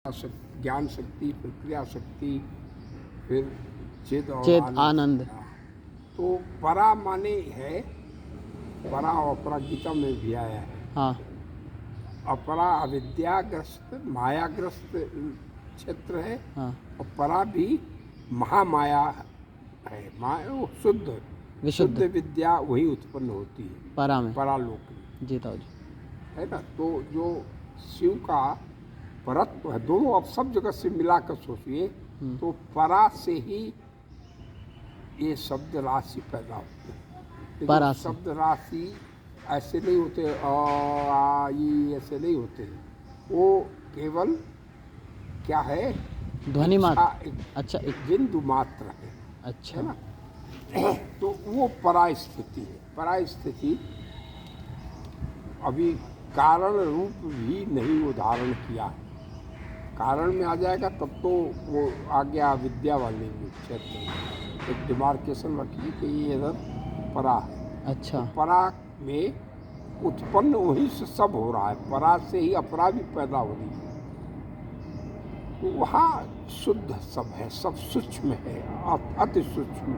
ज्ञान शक्ति, फिर क्रिया शक्ति, फिर चेत और चेत आनंद। तो परा माने है, परा और अपरा गीता में भी आया है। हाँ अपरा अविद्याग्रस्त मायाग्रस्त क्षेत्र है, हाँ और परा भी महामाया है। माया वो शुद्ध विशुद्ध विद्या वही उत्पन्न होती है परा में। परालोक में, जी ताऊ जी। है ना। तो जो शिव का परत्व है, दोनों अब सब जगह से मिलाकर सोचिए, तो परा से ही ये शब्द राशि पैदा होते हैं। लेकिन परा से। शब्द राशि ऐसे नहीं होते, आ ई ऐसे नहीं होते। वो केवल क्या है, ध्वनि मात्र। इच्छा, अच्छा बिंदु मात्र है अच्छा ना। तो वो परा स्थिति है। परा स्थिति अभी कारण रूप भी नहीं उदाहरण किया है। कारण में आ जाएगा तब तो वो आ गया विद्या वाले क्षेत्र में। एक डिमार्केशन रखिए कि ये इधर परा है। अच्छा तो परा में उत्पन्न वहीं से सब हो रहा है, परा से ही अपरा भी पैदा हो रही है। तो वहाँ शुद्ध सब है, सब सूक्ष्म है, अति सूक्ष्म,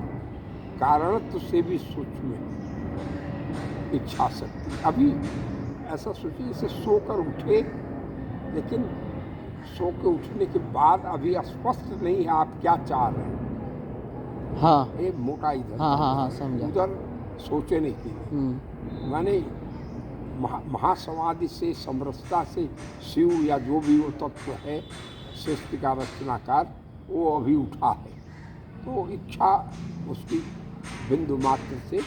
कारणत्व से भी सूक्ष्म है इच्छा शक्ति। अभी ऐसा सोचिए, इसे सोकर उठे, लेकिन सो के उठने के बाद अभी स्पष्ट नहीं है आप क्या चाह रहे हैं। हाँ एक मोटा इधर, हाँ समझा। उधर सोचे नहीं कि माने महासमाधि से, समरसता से शिव या जो भी वो तत्व है सृष्टि का रचनाकार, वो अभी उठा है। तो इच्छा उसकी बिंदु मात्र से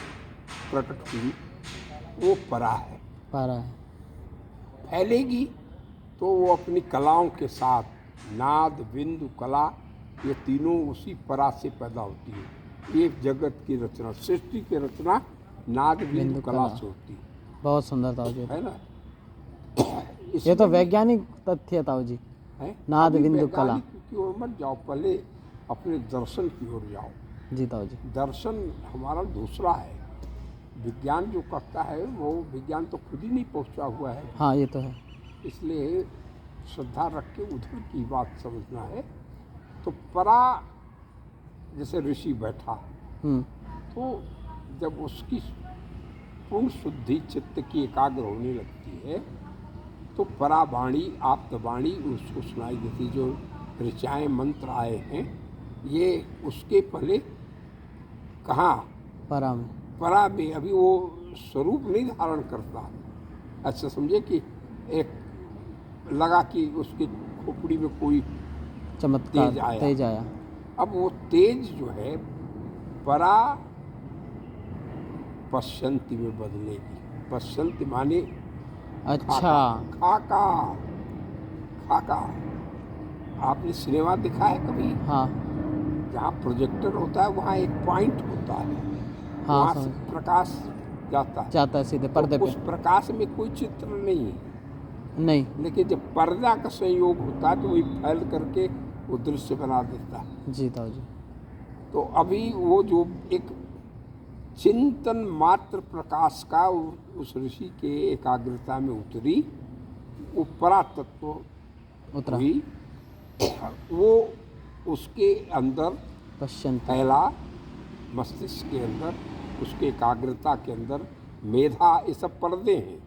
प्रकट हुई, वो परा है। परा है। फैलेगी तो वो अपनी कलाओं के साथ, नाद बिंदु कला, ये तीनों उसी परा से पैदा होती है। ये जगत की रचना, सृष्टि की रचना नाद बिंदु कला से होती है। बहुत सुंदर ताऊ जी, है ना। ये तो वैज्ञानिक तथ्य है ताऊ जी। है नाद बिंदु कला। वैज्ञानिक की ओर मत जाओ, पहले अपने दर्शन की ओर जाओ। जी ताऊ जी। दर्शन हमारा दूसरा है। विज्ञान जो करता है वो विज्ञान तो खुद ही नहीं पहुंचा हुआ है। हाँ ये तो है। इसलिए श्रद्धा रख के उधर की बात समझना है। तो परा, जैसे ऋषि बैठा, तो जब उसकी पूर्ण शुद्धि चित्त की एकाग्र होने लगती है, तो परावाणी आप्तवाणी उसको सुनाई देती। जो ऋचाएँ मंत्र आए हैं, ये उसके पहले कहाँ परा में। परा में अभी वो स्वरूप नहीं धारण करता। अच्छा समझे कि एक लगा कि उसकी खोपड़ी में कोई चमत्कार तेज आया। अब वो तेज जो है परा पश्यंती में बदलेगी। पश्यंती माने अच्छा खाका। खाका आपने सिनेमा देखा है कभी? हाँ जहाँ प्रोजेक्टर होता है वहाँ एक पॉइंट होता है, हाँ वहाँ से प्रकाश जाता है सीधे पर्दे तो पे। उस प्रकाश में कोई चित्र नहीं है, नहीं। लेकिन जब पर्दा का संयोग होता है तो वही फैल करके वो दृश्य बना देता है। जी ताऊ जी। तो अभी वो जो एक चिंतन मात्र प्रकाश का उस ऋषि के एकाग्रता में उतरी, वो परा तत्व उतरा हुई, वो उसके अंदर पश्चिंती फैला, मस्तिष्क के अंदर, उसके एकाग्रता के अंदर। मेधा ये सब पर्दे हैं,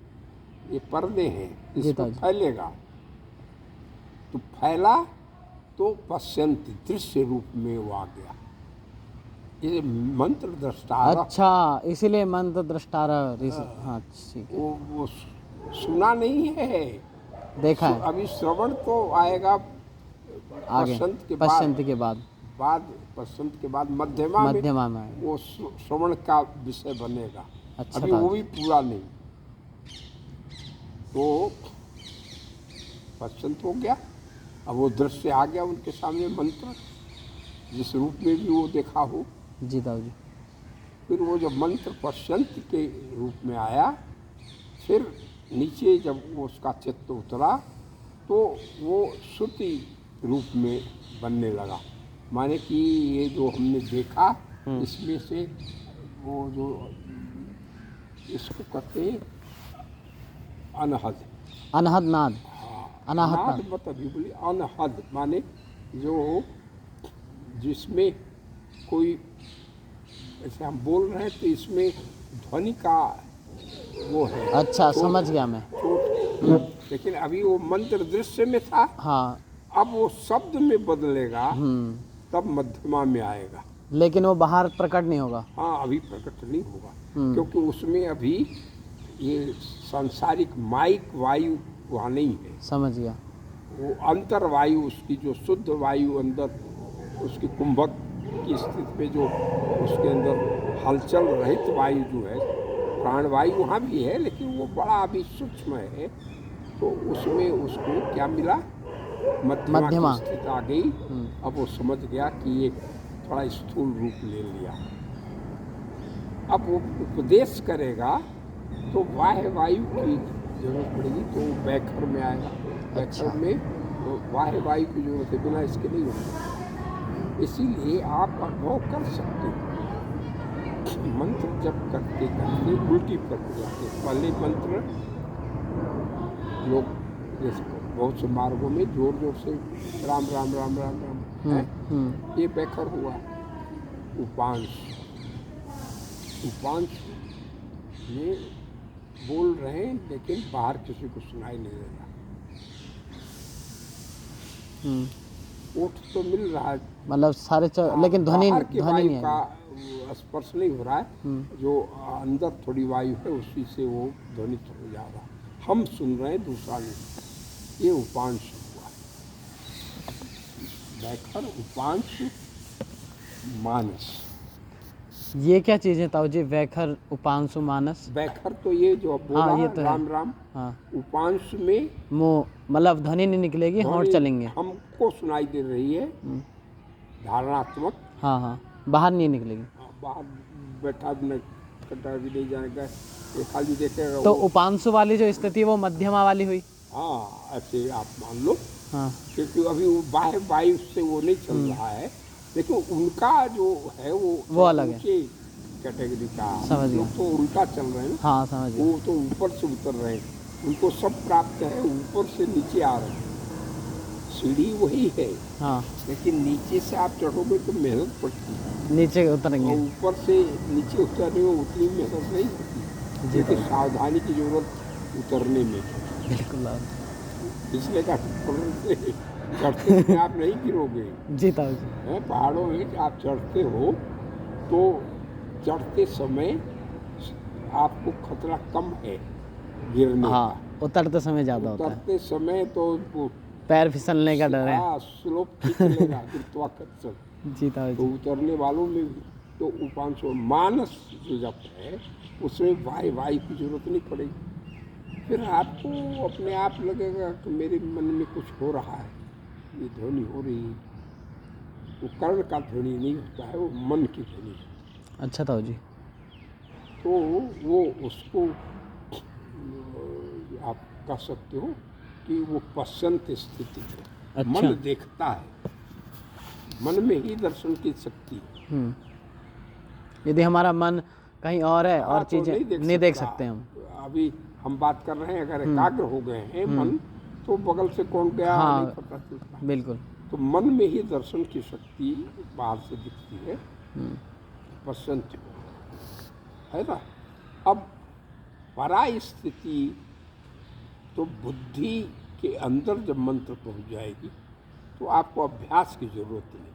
ये पर्दे हैं, इसमें फैलेगा। तो फैला तो पश्यंती दृश्य रूप में वो आ गया। ये मंत्र दृष्टारा। अच्छा इसीलिए मंत्र दृष्टारा। हाँ ठीक है। वो सुना नहीं है, देखा है। अभी श्रवण तो आएगा आगे पश्यंती के बाद पश्यंत के बाद मध्यमा में वो श्रवण का विषय बनेगा। अच्छा अभी वो भी पूरा नहीं। तो पश्यंत हो गया, अब वो दृश्य आ गया उनके सामने, मंत्र जिस रूप में भी वो देखा हो। जी ताऊ जी। फिर वो जब मंत्र पश्यंत के रूप में आया, फिर नीचे जब वो उसका चित्त उतरा, तो वो श्रुति रूप में बनने लगा। माने कि ये जो हमने देखा, इसमें से वो जो इसको कहते हैं अनहद नाद। हाँ, अनाहत अनाहत मत अभी बोली, अनहद माने जो जिसमें कोई, ऐसे हम बोल रहे हैं तो इसमें ध्वनि का वो है। अच्छा, चोट- समझ गया मैं। चोट, लेकिन अभी वो मंत्र दृश्य में था, हाँ। अब वो शब्द में बदलेगा तब मध्यमा में आएगा। लेकिन वो बाहर प्रकट नहीं होगा। हाँ, अभी प्रकट नहीं होगा, क्योंकि उसमें अभी ये सांसारिक माइक वायु वहाँ नहीं है। समझ गया। वो अंतर वायु, उसकी जो शुद्ध वायु अंदर, उसकी कुंभक की स्थिति में जो उसके अंदर हलचल रहित वायु जो है, प्राण वायु वहाँ भी है, लेकिन वो बड़ा अभी सूक्ष्म है। तो उसमें उसको क्या मिला, मध्यमा की स्थिति आ गई। अब वो समझ गया कि ये थोड़ा स्थूल रूप ले लिया। अब वो उपदेश करेगा तो बाह्य वायु की जरूरत पड़ेगी, तो वो बैखर में आएगा। बैखर में तो बाह्य वायु की जरूरत है, बिना इसके नहीं होगा। इसीलिए आप अनुभव कर सकते हो। मंत्र जप करते करते उल्टी प्रक्रिया के पहले मंत्र लोग जैसे बहुत से मार्गों में जोर जोर से राम राम राम राम राम है, ये बैखर हुआ। उपांश, उपांश में बोल रहे हैं, लेकिन बाहर किसी को सुनाई नहीं दे रहा। ओठ तो मिल रहा है, मतलब सारे लेकिन ध्वनि बाहर की ध्वनि वायु नहीं का है। स्पर्श नहीं हो रहा है। जो अंदर थोड़ी वायु है उसी से वो ध्वनित हो जा रहा है। हम सुन रहे हैं, दूसरा नहीं। ये उपांश हुआ। बैखर, उपांश, मानस। ये क्या चीज़ है ताऊ जी? वैखर, उपांशु, मानस। बैखर तो ये जो अब बोला, हाँ, ये तो राम है। राम। हाँ। उपांश में मुंह, मतलब ध्वनि नहीं निकलेगी, होंठ ध्वनि चलेंगे। हमको सुनाई दे रही है, धारणात्मक। हाँ हाँ, बाहर नहीं निकलेगी। बाहर बैठा भी नहीं, कटा भी नहीं जाएगा, ये खाली देखेगा। तो वो उपांशु वाली जो स्थिति है वो मध्यमा वाली हुई। हाँ, ऐसे आप मान लो, हाँ। क्योंकि अभी वो बाह्य वायु से वो नहीं चल रहा है, लेकिन उनका जो है वो अलग है। ऊंचे कैटेगरी का। समझ गया। लोग तो उल्टा चल रहे हैं ना। हाँ, समझ गया। वो तो ऊपर से उतर रहे हैं, उनको सब प्राप्त है, ऊपर से नीचे आ रहे हैं। सीढ़ी वही है, हाँ, लेकिन नीचे से आप चढ़ोगे तो मेहनत पड़ती है, नीचे और उतरेंगे। ऊपर से नीचे उतरने में उतनी मेहनत नहीं होती, जी क्योंकि सावधानी की जरूरत उतरने में। बिल्कुल। इसलिए का चढ़ते समय आप नहीं गिरोगे। जी ताऊ जी। हैं, पहाड़ों में आप चढ़ते हो तो चढ़ते समय आपको खतरा कम है गिरने हाँ, का। उतरते समय ज़्यादा होता है। उतरते समय तो वो पैर फिसलने का डर है। हाँ, स्लोप खींच लेगा गुरुत्वाकर्षण। जी ताऊ तो जी। उतरने वालों में भी तो उपांश और मानस जो जप है, उसमें वायु की जरूरत नहीं पड़ेगी। फिर आपको अपने आप लगेगा कि मेरे मन में कुछ हो रहा है, ये ध्वनि हो रही है। वो कर्ण का ध्वनि नहीं होता है, वो मन की ध्वनि है। अच्छा ताऊ जी। तो वो उसको आप कह सकते हो कि वो पश्चंत स्थिति है। अच्छा। मन देखता है, मन में ही दर्शन की शक्ति है। यदि हमारा मन कहीं और है और तो चीज़ें नहीं देख सकते हम। अभी हम बात कर रहे हैं, अगर एकाग्र हो गए हैं मन, तो बगल से कौन गया हाँ, नहीं पता चलता। बिल्कुल। तो मन में ही दर्शन की शक्ति बाहर से दिखती है, पश्चंत है ना। अब परा स्थिति तो बुद्धि के अंदर जब मंत्र पहुंच जाएगी तो आपको अभ्यास की जरूरत नहीं।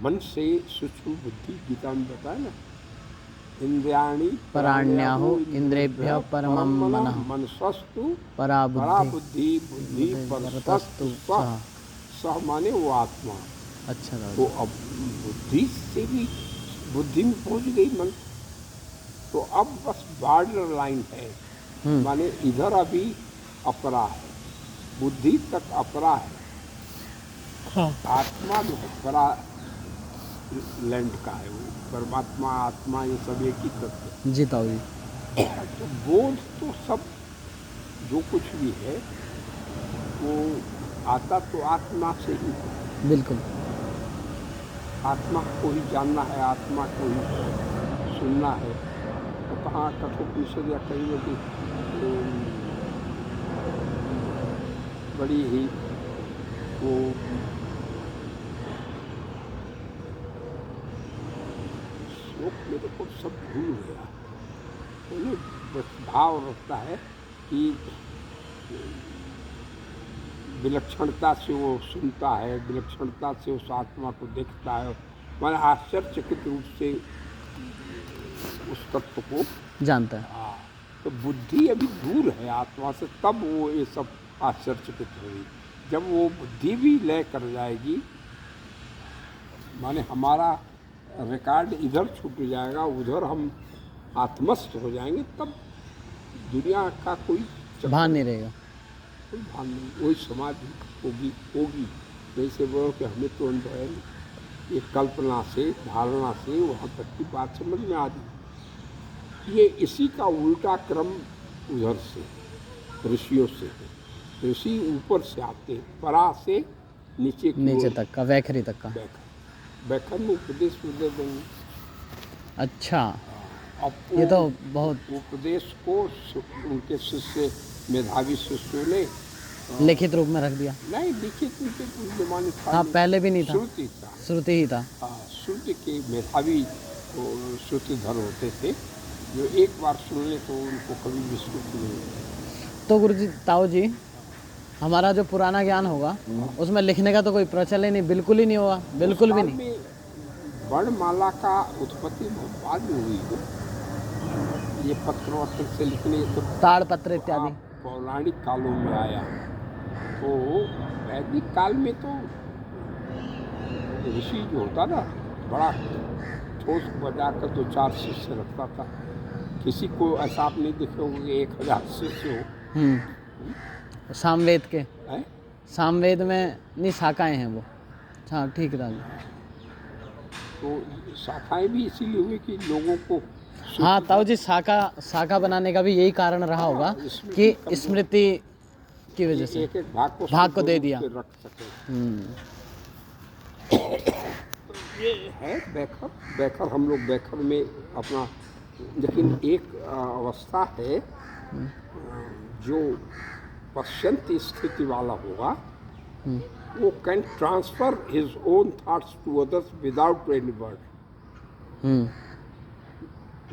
मन से सूक्ष्म बुद्धि, गीता में बताया ना, इंद्रियाणि पराण्याहु इंद्रियभ्यः परमं मनः मनसस्तु परा परा बुद्धि बुद्धि बुद्धि परतस्तु सः। सः माने वो आत्मा। अच्छा ताऊ तो जी। अब बुद्धि से भी बुद्धि में पहुंच गई मन, तो अब बस बॉर्डर लाइन है, माने इधर अभी अपरा है, बुद्धि तक अपरा है। हाँ। आत्मा जो है परा लैंड का है, वो परमात्मा आत्मा ये सब एक ही तत्व जी ताऊ जी। है। तो बोध तो सब जो कुछ भी है वो आता तो आत्मा से ही है। बिल्कुल। आत्मा को ही जानना है, आत्मा को ही सुनना है। तो कहाँ कठोपनिषद या कहीं में भी बड़ी ही वो शोक मेरे को सब भूल गया। मुझे बस भाव रखता है कि विलक्षणता से वो सुनता है, विलक्षणता से उस आत्मा को देखता है, मैंने आश्चर्यचकित रूप से उस तत्व को जानता है। हाँ, तो बुद्धि अभी दूर है आत्मा से, तब वो ये सब आश्चर्यचकित होगी। जब वो बुद्धि भी लय कर जाएगी, माने हमारा रिकॉर्ड इधर छूट जाएगा, उधर हम आत्मस्थ हो जाएंगे, तब दुनिया का कोई भान नहीं रहेगा। कोई भान नहीं, वही समाधि होगी। जैसे बोलो कि हमें तो अनुभव है, ये कल्पना से, धारणा से वहाँ तक की बात समझ में आ रही। ये इसी का उल्टा क्रम उधर से ऋषियों से है। ऋषि ऊपर से आते हैं, परा से नीचे तक का, वैखरी तक का। वैखर में उपदेश दे देंगे। अच्छा, अब ये तो बहुत उपदेश को उनके शिष्य, मेधावी शिष्यों ने लिखित रूप में रख दिया। नहीं, लिखित उनके उस जमाने था। हाँ, पहले भी नहीं था, श्रुति था, श्रुति ही था। हाँ, श्रुति के मेधावी श्रुतिधर होते थे, जो एक बार सुन ले तो उनको कभी विस्मृत नहीं होता। तो गुरुजी, ताऊ जी, हमारा जो पुराना ज्ञान होगा उसमें लिखने का तो कोई प्रचलन नहीं, बिल्कुल ही नहीं होगा, बिल्कुल भी नहीं। वर्णमाला का उत्पत्ति बहुत बाद में हुई है। ये पत्र वत्र से लिखने तो ताड़पत्र इत्यादि पौराणिक कालों में आया। तो वैदिक काल में तो ऋषि जो होता ना, बड़ा ठोस बजा कर 2-4 शिष्य रखता था। किसी को ऐसा आप नहीं देखे होंगे 1000 शिष्य हो। सामवेद के है? सामवेद में नहीं, शाखाएं हैं वो। हाँ, ठीक है ताऊ। तो शाखाएं भी इसीलिए हुई कि लोगों को, हाँ ताऊ जी, शाखा बनाने का भी यही कारण रहा होगा कि स्मृति की वजह से एक एक भाग को दे दिया। रख सके। ये है बैखर हम लोग बैखर में अपना, लेकिन एक अवस्था है जो पश्चंती स्थिति वाला होगा, वो can transfer his own thoughts to others without any word.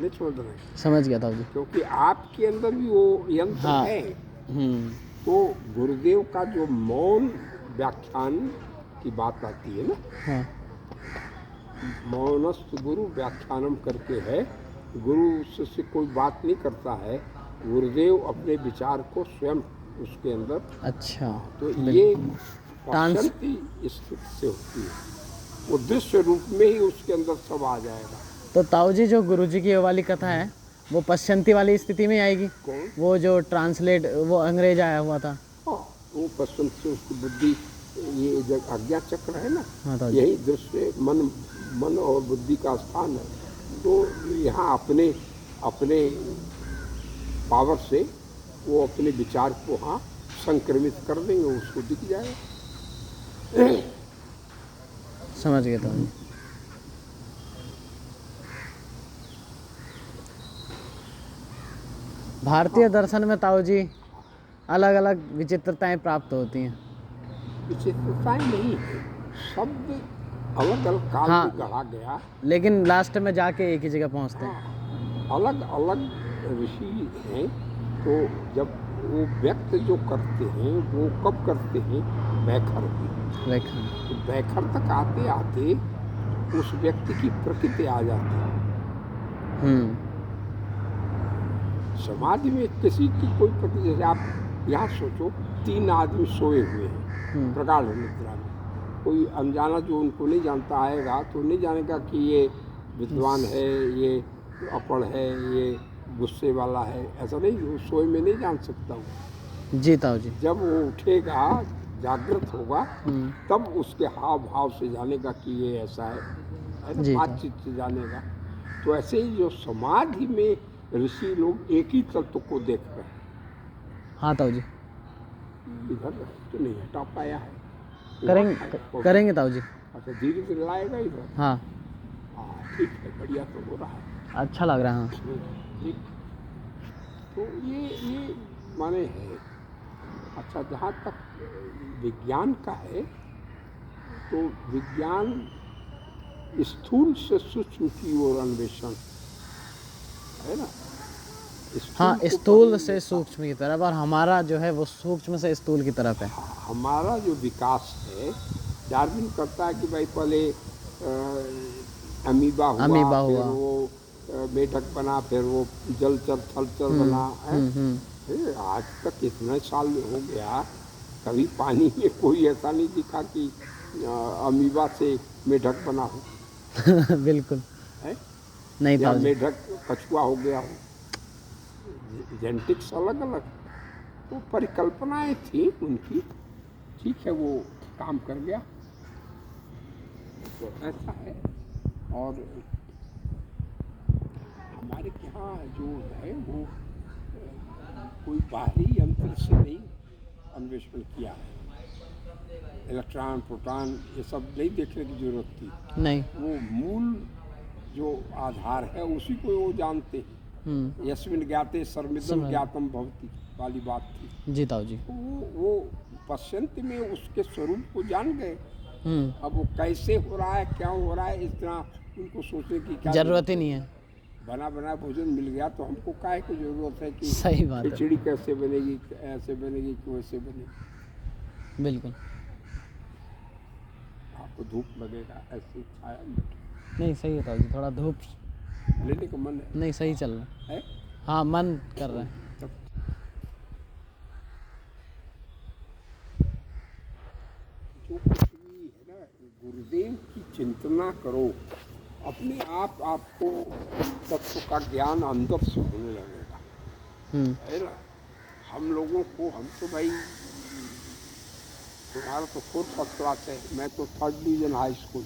नहीं समझ रहे? समझ गया ताऊ जी। क्योंकि आपके अंदर भी वो यंत्र है। तो गुरुदेव का जो मौन व्याख्यान की बात आती है ना, हाँ, मौनस्थ गुरु व्याख्यानम करके है। गुरु से कोई बात नहीं करता है, गुरुदेव अपने विचार को स्वयं उसके अंदर। अच्छा, तो ये पश्चंती स्थिति से होती है, वो दृश्य रूप में ही उसके अंदर सब आ जाएगा। तो ताऊ जी, जो गुरुजी की ये वाली कथा है वो पश्चंती वाली स्थिति में आएगी? कौन? वो जो ट्रांसलेट, वो अंग्रेज आया हुआ था। हाँ, वो पश्चिम से उसकी बुद्धि, ये जो आज्ञा चक्र है ना, हाँ, यही दृश्य मन और बुद्धि का स्थान है। तो यहाँ अपने पावर से वो अपने विचार को हाँ संक्रमित कर देंगे, उसको दिख जाएगा। समझ गया ताऊ जी। भारतीय दर्शन में ताऊ जी अलग अलग विचित्रताएं प्राप्त होती हैं। विचित्रताएं नहीं है, शब्द अलग अलग काल हाँ, में गढ़ा गया, लेकिन लास्ट में जाके एक ही जगह पहुंचते हैं। हाँ, अलग अलग ऋषि हैं। तो जब वो व्यक्त जो करते हैं वो कब करते हैं? बैखर में। तो बैखर तक आते आते उस व्यक्ति की प्रकृति आ जाती है। समाधि में किसी की कोई प्रकृति, जैसे आप यहाँ सोचो 3 आदमी सोए हुए हैं प्रगाढ़ निद्रा में, कोई अनजाना जो उनको नहीं जानता आएगा तो नहीं जानेगा कि ये विद्वान है, ये अपढ़ है, ये गुस्से वाला है, ऐसा नहीं, वो सोए में नहीं जान सकता हूँ। जी ताऊ जी। जब वो उठेगा, जागृत होगा, तब उसके हाव भाव से जानेगा कि ये ऐसा है, बातचीत से जानेगा। तो ऐसे ही जो समाधि में ऋषि लोग एक ही तत्व को देख रहे हैं। हाँ ताऊ जी, इधर तो नहीं हटा पाया है। करेंगे ताऊ जी। अच्छा, धीरे धीरे लाएगा इधर। हाँ, ठीक है, बढ़िया तो हो रहा है, अच्छा लग रहा है। हाँ, ठीक। तो ये माने है अच्छा, जहाँ तक विज्ञान का है, तो विज्ञान स्थूल से सूक्ष्म की ओर अन्वेषण है ना। हाँ, स्थूल को स्थूल पकड़ से लेता। सूक्ष्म की तरफ, और हमारा जो है वो सूक्ष्म से स्थूल की तरफ है। हमारा जो विकास है, डार्विन करता है कि भाई पहले अमीबा हुआ, अमीबा फिर हुआ। वो मेढक बना, फिर वो जलचर थलचर बना है। फिर आज तक इतने साल हो गया, कभी पानी में कोई ऐसा नहीं दिखा कि अमीबा से मेढक बना हो, बिल्कुल है, नहीं या ताऊ जी। मेढक कछुआ हो गया हो। जेनेटिक्स अलग अलग, तो परिकल्पनाएं थी उनकी, ठीक है, वो काम कर गया, तो ऐसा है। और हमारे यहाँ जो है वो कोई बाहरी यंत्र से नहीं अन्वेषण किया है। इलेक्ट्रॉन, प्रोटॉन, ये सब नहीं देखने की जरूरत थी। नहीं। वो मूल जो आधार है उसी को वो जानते हैं। यस्मिन् ज्ञाते सर्वमिदं ज्ञातम भवति वाली बात थी। जी ताऊ जी। वो पश्चिम में उसके स्वरूप को जान गए। अब वो कैसे हो रहा है, क्या हो रहा है, इतना उनको सोचने की क्या जरूरत ही नहीं है। बना बना भोजन मिल गया तो हमको काहे की जरूरत है कि सही बात है। खिचड़ी कैसे बनेगी, ऐसे बनेगी कि वैसे बनेगी। बिल्कुल आपको धूप लगेगा, ऐसे छाया नहीं, सही है ताऊ जी, थोड़ा धूप लेने का मन नहीं, सही चल रहा है। हाँ, मन कर रहा है। तब जो कुछ भी है ना, गुरुदेव की चिंतना करो, अपने आप आपको तत्व का ज्ञान अंदर से होने लगेगा, है ना। हम लोगों को, हम तो भाई, तुम्हारा तो 4th फर्स्ट क्लास है, मैं तो 3rd डिवीजन हाई स्कूल।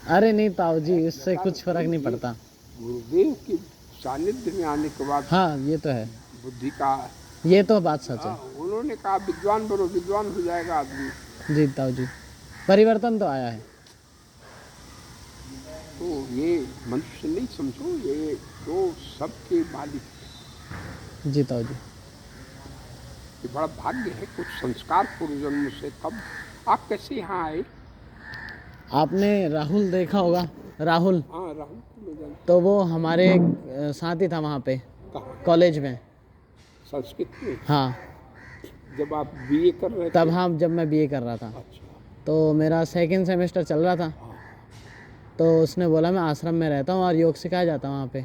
अरे नहीं ताऊ जी, इससे कुछ फर्क नहीं पड़ता। गुरुदेव के सानिध्य में आने के बाद हाँ, ये तो है, बुद्धि का, ये तो बात सच है। उन्होंने कहा विद्वान बनो, विद्वान हो जाएगा आदमी। जी ताऊ जी, परिवर्तन तो आया है। तो ये मनुष्य नहीं समझो, ये तो सबके मालिक। जी ताऊ जी। ये बड़ा भाग्य है, कुछ संस्कार पूर्व जन्म से। तब आप कैसे यहाँ आए? आपने राहुल देखा होगा, राहुल। हाँ, राहुल को मैं जानता तो वो हमारे साथ ही था वहाँ पे हूँ। कहाँ? कॉलेज में। संस्कृत में? हाँ, जब आप बीए कर रहे थे? तब हाँ, जब मैं बीए कर रहा था। अच्छा। तो मेरा 2nd सेमेस्टर चल रहा था। तो उसने बोला मैं आश्रम में रहता हूँ और योग सिखाया जाता है वहाँ पे।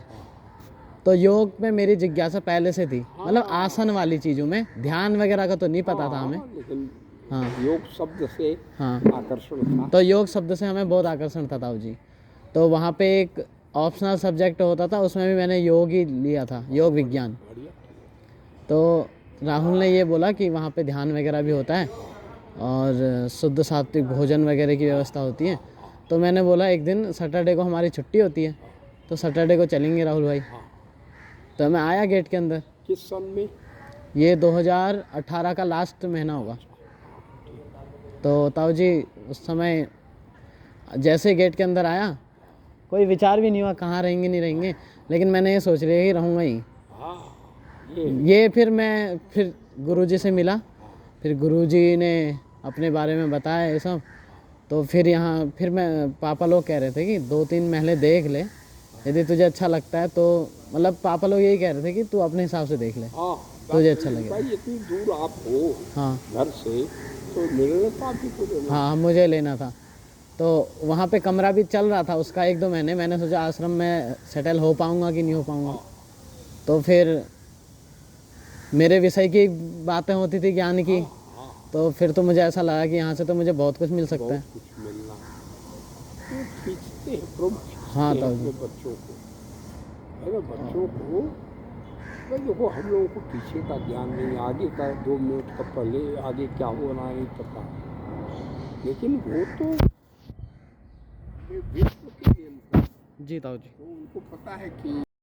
तो योग में मेरी जिज्ञासा पहले से थी, मतलब आसन वाली चीज़ों में, ध्यान वगैरह का तो नहीं पता था हमें। लेकिन हाँ, योग शब्द से हाँ, आकर्षण था। तो योग शब्द से हमें बहुत आकर्षण था ताऊ जी। तो वहाँ पे एक ऑप्शनल सब्जेक्ट होता था, उसमें भी मैंने योग ही लिया था, योग विज्ञान। तो राहुल ने ये बोला कि वहाँ पे ध्यान वगैरह भी होता है और शुद्ध सात्विक भोजन वगैरह की व्यवस्था होती है। तो मैंने बोला एक दिन सैटरडे को हमारी छुट्टी होती है, तो सैटरडे को चलेंगे राहुल भाई। तो मैं आया गेट के अंदर। किस सन में? ये 2018 का लास्ट महीना होगा। तो ताऊ जी उस समय जैसे गेट के अंदर आया, कोई विचार भी नहीं हुआ कहाँ रहेंगे नहीं रहेंगे, लेकिन मैंने ये सोच लिया कि रहूँगा ही। ये फिर गुरुजी से मिला, फिर गुरुजी ने अपने बारे में बताया ये सब। तो फिर मैं, पापा लोग कह रहे थे कि 2-3 महलें देख ले, यदि तुझे अच्छा लगता है तो, मतलब पापा लोग यही कह रहे थे कि तू अपने हिसाब से देख ले, तुझे अच्छा लगेगा। भाई इतनी दूर आप हो हाँ, घर से, तो निर्णय भी तो लेना। हाँ, मुझे लेना था। तो वहाँ पे कमरा भी चल रहा था उसका 1-2 महीने। मैंने सोचा आश्रम में सेटल हो पाऊँगा कि नहीं हो पाऊँगा। तो फिर मेरे विषय की बातें होती थी ज्ञान की, तो फिर तो मुझे ऐसा लगा कि यहाँ से तो मुझे बहुत कुछ मिल सकता है। कुछ मिलना तो खींचते हैं प्रभु, हाँ खींचते हैं ताऊ जी। अपने बच्चों को, है ना। बच्चों को भाई देखो, हम लोगों को पीछे का ज्ञान नहीं, आगे का 2 मिनट का पहले आगे क्या हो रहा है नहीं पता, लेकिन वो तो विश्व के नियम हैं। जी ताऊ जी। तो उनको पता है कि